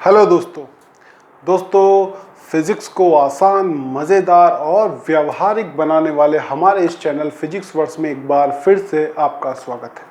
Hello दोस्तों physics को आसान, मज़ेदार और व्यावहारिक बनाने वाले हमारे इस चैनल फिजिक्स वर्स में एक बार फिर से आपका स्वागत है।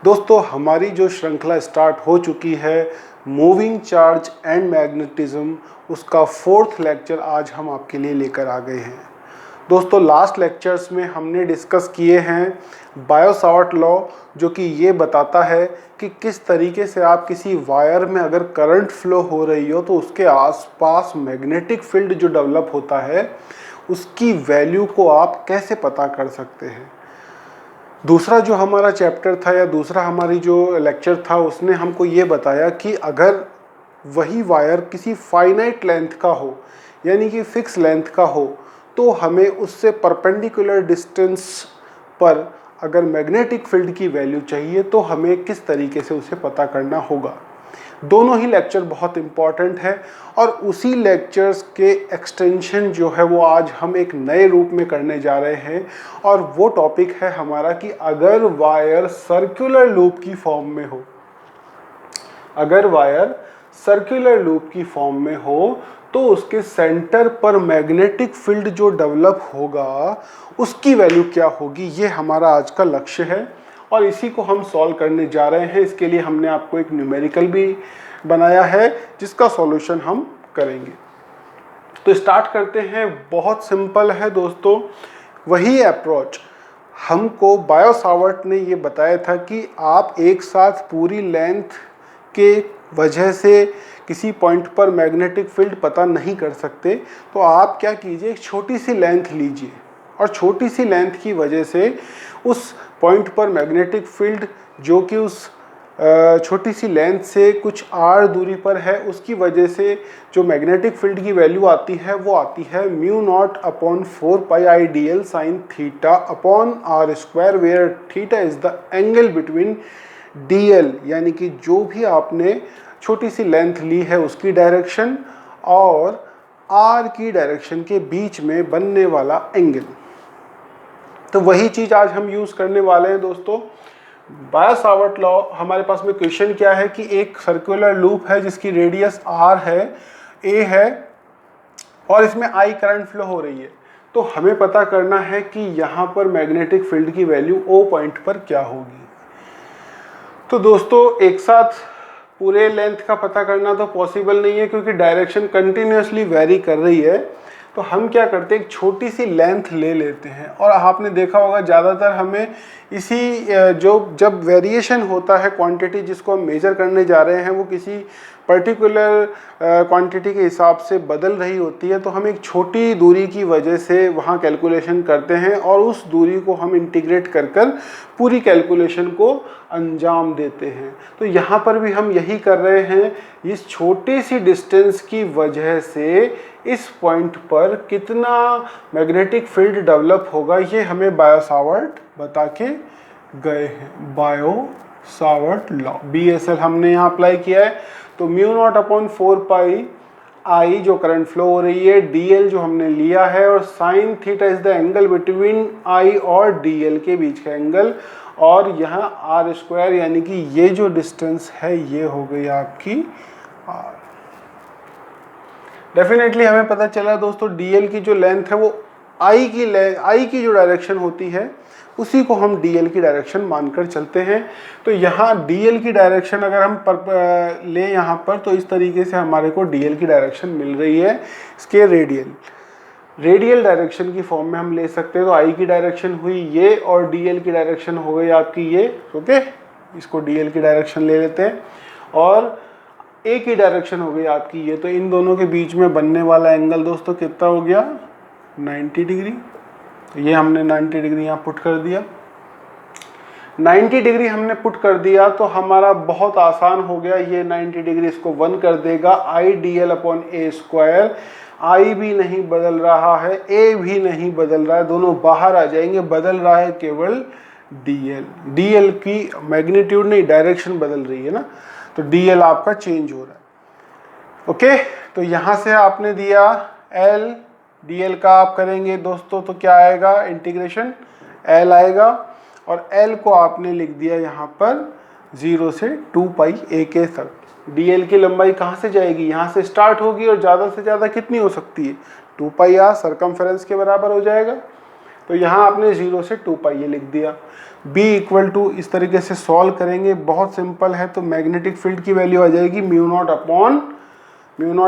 दोस्तों, हमारी जो श्रृंखला स्टार्ट हो चुकी है मूविंग चार्ज एंड मैग्नेटिज्म, उसका 4th लेक्चर आज हम आपके लिए लेकर आ गए हैं। दोस्तों, लास्ट लेक्चर्स में हमने डिस्कस किए हैं बायो-सावर्ट लॉ, जो कि ये बताता है कि किस तरीके से आप किसी वायर में अगर करंट फ्लो हो रही हो तो उसके आसपास मैग्नेटिक फील्ड जो डेवलप होता है उसकी वैल्यू को आप कैसे पता कर सकते हैं। दूसरा जो हमारा चैप्टर था या दूसरा हमारी जो लेक्चर था उसने हमको ये बताया कि अगर वही वायर किसी फाइनाइट लेंथ का हो, यानी कि फिक्स लेंथ का हो, तो हमें उससे परपेंडिकुलर डिस्टेंस पर अगर मैग्नेटिक फील्ड की वैल्यू चाहिए तो हमें किस तरीके से उसे पता करना होगा। दोनों ही लेक्चर बहुत इम्पॉर्टेंट है और उसी लेक्चर्स के एक्सटेंशन जो है वो आज हम एक नए रूप में करने जा रहे हैं, और वो टॉपिक है हमारा कि अगर वायर सर्कुलर लूप की फॉर्म में हो, अगर वायर सर्कुलर लूप की फॉर्म में हो तो उसके सेंटर पर मैग्नेटिक फील्ड जो डेवलप होगा उसकी वैल्यू क्या होगी। ये हमारा आज का लक्ष्य है और इसी को हम सॉल्व करने जा रहे हैं। इसके लिए हमने आपको एक न्यूमेरिकल भी बनाया है जिसका सॉल्यूशन हम करेंगे। तो स्टार्ट करते हैं। बहुत सिंपल है दोस्तों, वही अप्रोच हमको बायो-सावर्ट ने ये बताया था कि आप एक साथ पूरी लेंथ के वजह से किसी पॉइंट पर मैग्नेटिक फील्ड पता नहीं कर सकते। तो आप क्या कीजिए, एक छोटी सी लेंथ लीजिए और छोटी सी लेंथ की वजह से उस पॉइंट पर मैग्नेटिक फील्ड जो कि उस छोटी सी लेंथ से कुछ r दूरी पर है, उसकी वजह से जो मैग्नेटिक फील्ड की वैल्यू आती है वो आती है μ0/4πI sin theta upon r², where theta is the angle between dl, यानी कि जो भी आपने छोटी सी लेंथ ली है उसकी डायरेक्शन और r की डायरेक्शन के बीच में बनने वाला एंगल। तो वही चीज़ आज हम यूज़ करने वाले हैं दोस्तों। बायो-सावर्ट लॉ, हमारे पास में क्वेश्चन क्या है कि एक सर्कुलर लूप है जिसकी रेडियस r है, a है, और इसमें I करंट फ्लो हो रही है। तो हमें पता करना है कि यहाँ पर मैग्नेटिक फील्ड की वैल्यू O पॉइंट पर क्या होगी। तो दोस्तों, एक साथ पूरे लेंथ का पता करना तो पॉसिबल नहीं है क्योंकि डायरेक्शन कंटिन्यूसली वेरी कर रही है। तो हम क्या करते हैं, एक छोटी सी लेंथ ले लेते हैं। और आपने देखा होगा ज़्यादातर हमें इसी जब वेरिएशन होता है क्वांटिटी जिसको हम मेजर करने जा रहे हैं वो किसी पर्टिकुलर क्वांटिटी के हिसाब से बदल रही होती है, तो हम एक छोटी दूरी की वजह से वहाँ कैलकुलेशन करते हैं और उस दूरी को हम इंटीग्रेट कर पूरी कैलकुलेशन को अंजाम देते हैं। तो यहाँ पर भी हम यही कर रहे हैं। इस छोटी सी डिस्टेंस की वजह से इस पॉइंट पर कितना मैग्नेटिक फील्ड डेवलप होगा ये हमें बायो-सावर्ट बता के गए हैं। बायो-सावर्ट लॉ, BSL हमने यहाँ अप्लाई किया है। तो μ0/4πI जो करंट फ्लो हो रही है, dl जो हमने लिया है, और sine theta is the angle between I और dl के बीच का एंगल, और यहाँ r², यानी कि ये जो डिस्टेंस है ये हो गई आपकी r। डेफिनेटली हमें पता चला दोस्तों dl की जो लेंथ है वो I की जो डायरेक्शन होती है उसी को हम dl की डायरेक्शन मानकर चलते हैं। तो यहाँ dl की डायरेक्शन अगर हम ले यहाँ पर, तो इस तरीके से हमारे को dl की डायरेक्शन मिल रही है। इसके रेडियल डायरेक्शन की फॉर्म में हम ले सकते हैं। तो I की डायरेक्शन हुई ये और dl की डायरेक्शन हो गई आपकी ये। ओके, इसको dl की डायरेक्शन ले लेते हैं, और A की डायरेक्शन हो गई आपकी ये। तो इन दोनों के बीच में बनने वाला एंगल दोस्तों कितना हो गया, 90 डिग्री। ये हमने 90 डिग्री यहाँ पुट कर दिया। 90 डिग्री हमने पुट कर दिया तो हमारा बहुत आसान हो गया। ये 90 डिग्री इसको 1 कर देगा, IdL/A²। I भी नहीं बदल रहा है, A भी नहीं बदल रहा है, दोनों बाहर आ जाएंगे। बदल रहा है केवल dl की मैग्नीट्यूड नहीं, डायरेक्शन बदल रही है ना, तो dl आपका चेंज हो रहा है। ओके, तो यहाँ से आपने दिया L, dl का आप करेंगे दोस्तों तो क्या आएगा, इंटीग्रेशन L आएगा, और L को आपने लिख दिया यहाँ पर 0 से 2 पाई ए के तक। dl की लंबाई कहाँ से जाएगी, यहाँ से स्टार्ट होगी और ज़्यादा से ज़्यादा कितनी हो सकती है, 2 पाई आर सरकमफेरेंस के बराबर हो जाएगा। तो यहाँ आपने 0 से 2 पाई ए लिख दिया। b इक्वल टू इस तरीके से सॉल्व करेंगे, बहुत सिंपल है। तो मैग्नेटिक फील्ड की वैल्यू आ जाएगी mu not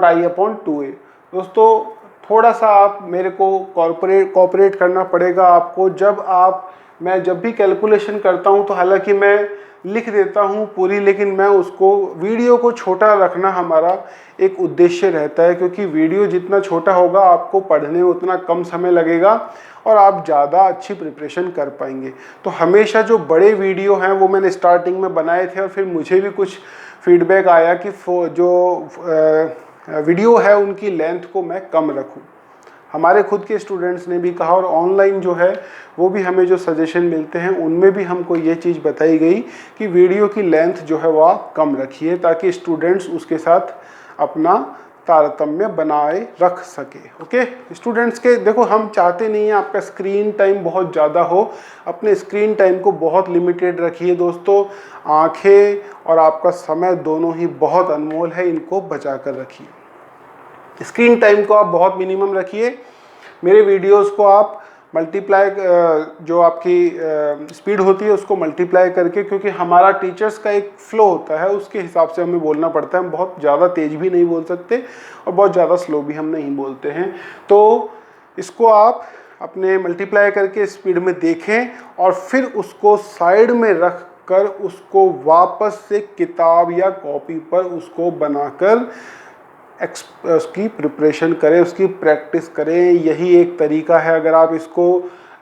I upon 2a। दोस्तों थोड़ा सा आप मेरे को कॉपरेट करना पड़ेगा आपको। मैं जब भी कैलकुलेशन करता हूँ तो हालांकि मैं लिख देता हूँ पूरी, लेकिन मैं उसको वीडियो को छोटा रखना हमारा एक उद्देश्य रहता है, क्योंकि वीडियो जितना छोटा होगा आपको पढ़ने में उतना कम समय लगेगा और आप ज़्यादा अच्छी प्रिपरेशन कर पाएंगे। तो हमेशा जो बड़े वीडियो हैं वो मैंने स्टार्टिंग में बनाए थे और फिर मुझे भी कुछ फीडबैक आया कि जो वीडियो है उनकी लेंथ को मैं कम रखूं। हमारे खुद के स्टूडेंट्स ने भी कहा और ऑनलाइन जो है वो भी हमें जो सजेशन मिलते हैं उनमें भी हमको ये चीज़ बताई गई कि वीडियो की लेंथ जो है वो आप कम रखिए, ताकि स्टूडेंट्स उसके साथ अपना तारतम्य बनाए रख सके। ओके स्टूडेंट्स के देखो, हम चाहते नहीं हैं आपका स्क्रीन टाइम बहुत ज़्यादा हो, अपने स्क्रीन टाइम को बहुत लिमिटेड रखिए दोस्तों। आंखें और आपका समय दोनों ही बहुत अनमोल है, इनको बचा कर रखिए। स्क्रीन टाइम को आप बहुत मिनिमम रखिए। मेरे वीडियोस को आप मल्टीप्लाई, जो आपकी स्पीड होती है उसको मल्टीप्लाई करके, क्योंकि हमारा टीचर्स का एक फ्लो होता है उसके हिसाब से हमें बोलना पड़ता है। हम बहुत ज़्यादा तेज़ भी नहीं बोल सकते और बहुत ज़्यादा स्लो भी हम नहीं बोलते हैं। तो इसको आप अपने मल्टीप्लाई करके स्पीड में देखें और फिर उसको साइड में रख कर उसको वापस से किताब या कॉपी पर उसको बनाकर उसकी प्रिपरेशन करें, उसकी प्रैक्टिस करें। यही एक तरीका है। अगर आप इसको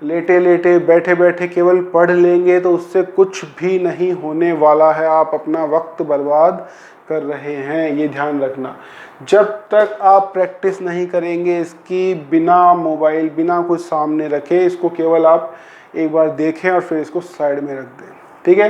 लेटे लेटे बैठे बैठे केवल पढ़ लेंगे तो उससे कुछ भी नहीं होने वाला है। आप अपना वक्त बर्बाद कर रहे हैं, ये ध्यान रखना। जब तक आप प्रैक्टिस नहीं करेंगे इसकी, बिना मोबाइल बिना कुछ सामने रखे, इसको केवल आप एक बार देखें और फिर इसको साइड में रख दें। ठीक है,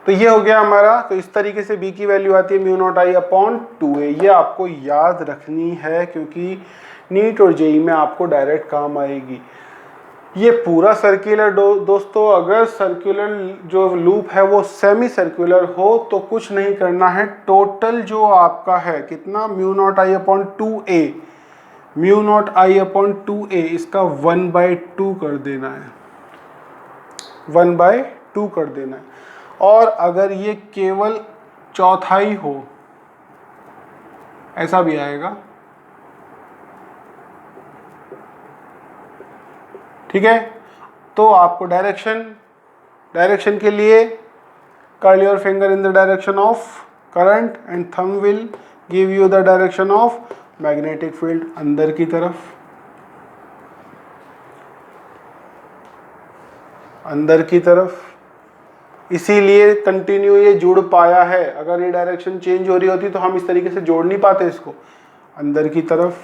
तो ये हो गया हमारा। तो इस तरीके से b की वैल्यू आती है mu not I upon 2a। ये आपको याद रखनी है क्योंकि नीट और जेई में आपको डायरेक्ट काम आएगी। ये पूरा सर्कुलर दोस्तों, अगर सर्कुलर जो लूप है वो सेमी सर्कुलर हो तो कुछ नहीं करना है। टोटल जो आपका है कितना, mu not I upon 2a, mu not I upon 2a, इसका 1/2 कर देना है, 1/2 कर देना है। और अगर ये केवल चौथाई हो, ऐसा भी आएगा। ठीक है, तो आपको डायरेक्शन के लिए curl your finger in the direction of current and thumb will give you the direction of magnetic field, अंदर की तरफ, अंदर की तरफ। इसीलिए कंटिन्यू ये जुड़ पाया है। अगर ये डायरेक्शन चेंज हो रही होती तो हम इस तरीके से जोड़ नहीं पाते इसको, अंदर की तरफ।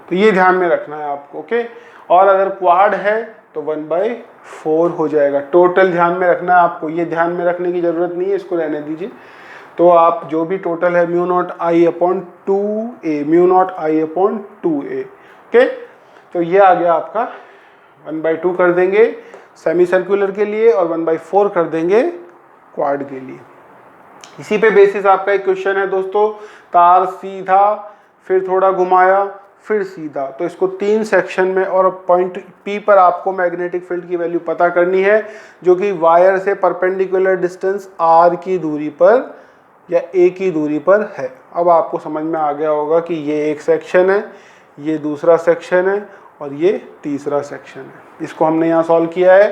तो ये ध्यान में रखना है आपको। ओके, और अगर क्वाड है तो 1/4 हो जाएगा। टोटल ध्यान में रखना है आपको, ये ध्यान में रखने की जरूरत नहीं है, इसको रहने दीजिए। तो आप जो भी टोटल है mu not I upon 2a, mu not I upon 2a। Okay, तो ये आ गया आपका, 1/2 कर देंगे सेमी सर्कुलर के लिए और 1/4 कर देंगे क्वाड के लिए। इसी पे बेसिस आपका एक क्वेश्चन है दोस्तों, तार सीधा, फिर थोड़ा घुमाया, फिर सीधा। तो इसको 3 सेक्शन में, और पॉइंट P पर आपको मैग्नेटिक फील्ड की वैल्यू पता करनी है, जो कि वायर से परपेंडिकुलर डिस्टेंस r की दूरी पर या a की दूरी पर है। अब आपको समझ में आ गया होगा कि ये एक सेक्शन है, ये दूसरा सेक्शन है और ये तीसरा सेक्शन है। इसको हमने यहाँ सॉल्व किया है।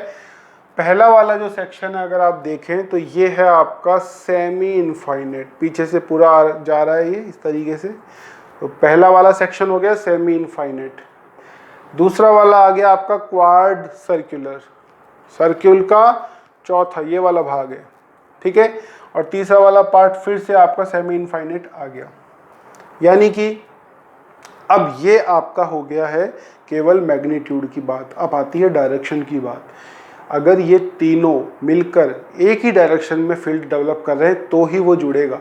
पहला वाला जो सेक्शन है अगर आप देखें तो ये है आपका सेमी इनफाइनाइट, पीछे से पूरा जा रहा है ये इस तरीके से। तो पहला वाला सेक्शन हो गया सेमी इनफाइनाइट। दूसरा वाला आ गया आपका क्वाड सर्कुलर, सर्कुल का चौथा ये वाला भाग है। ठीक है, और तीसरा वाला पार्ट फिर से आपका सेमी इनफाइनाइट आ गया। यानी कि अब ये आपका हो गया है केवल मैग्नीट्यूड की बात। अब आती है डायरेक्शन की बात। अगर ये तीनों मिलकर एक ही डायरेक्शन में फील्ड डेवलप कर रहे हैं तो ही वो जुड़ेगा।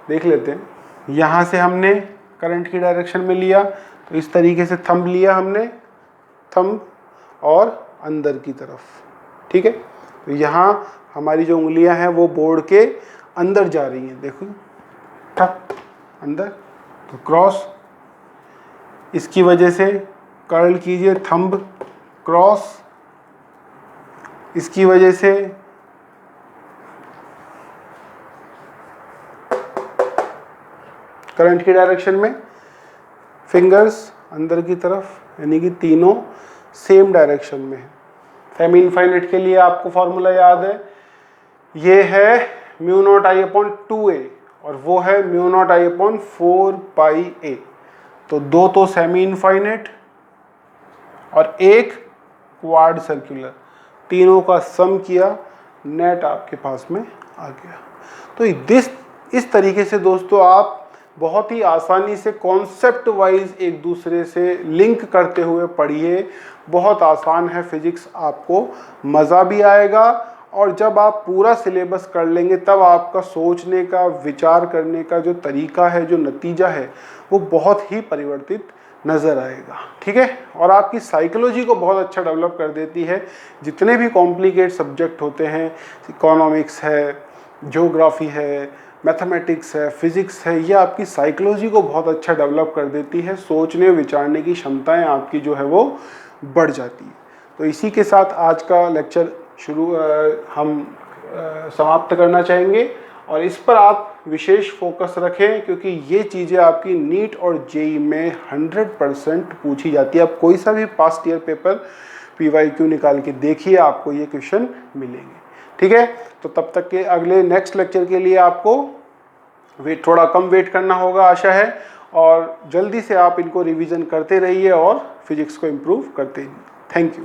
देख लेते हैं, यहाँ से हमने करंट की डायरेक्शन में लिया, तो इस तरीके से थंब लिया हमने, थंब और अंदर की तरफ। ठीक है। तो यहाँ हमारी जो उंगलियां हैं वो बोर्ड के अंदर जा रही हैं, देखो टप अंदर, तो क्रॉस, इसकी वजह से कर्ल कीजिए थंब क्रॉस, इसकी वजह से करंट की डायरेक्शन में फिंगर्स अंदर की तरफ, यानी कि तीनों सेम डायरेक्शन में है। सेमी इनफाइनाइट के लिए आपको फॉर्मूला याद है, ये है mu not I upon 2a और वो है mu not I upon 4πa। तो दो तो सेमी इनफाइनाइट और एक क्वाड सर्कुलर, तीनों का सम किया, नेट आपके पास में आ गया। तो इस तरीके से दोस्तों आप बहुत ही आसानी से कॉन्सेप्ट वाइज एक दूसरे से लिंक करते हुए पढ़िए। बहुत आसान है फिजिक्स, आपको मज़ा भी आएगा और जब आप पूरा सिलेबस कर लेंगे तब आपका सोचने का, विचार करने का जो तरीका है, जो नतीजा है, वो बहुत ही परिवर्तित नज़र आएगा। ठीक है। और आपकी साइकोलॉजी को बहुत अच्छा डेवलप कर देती है। जितने भी कॉम्प्लिकेट सब्जेक्ट होते हैं, इकोनॉमिक्स है, ज्योग्राफी है, मैथमेटिक्स है, फिजिक्स है, ये आपकी साइकोलॉजी को बहुत अच्छा डेवलप कर देती है। सोचने विचारने की क्षमताएं आपकी जो है वो बढ़ जाती है। तो इसी के साथ आज का लेक्चर हम समाप्त करना चाहेंगे और इस पर आप विशेष फोकस रखें क्योंकि ये चीज़ें आपकी नीट और जेई में 100% पूछी जाती है। आप कोई सा भी पास्ट ईयर पेपर PYQ निकाल के देखिए, आपको ये क्वेश्चन मिलेंगे। ठीक है। तो तब तक के अगले नेक्स्ट लेक्चर के लिए आपको थोड़ा कम वेट करना होगा, आशा है, और जल्दी से आप इनको रिवीजन करते रहिए और फिजिक्स को इम्प्रूव करते रहिए। Thank you.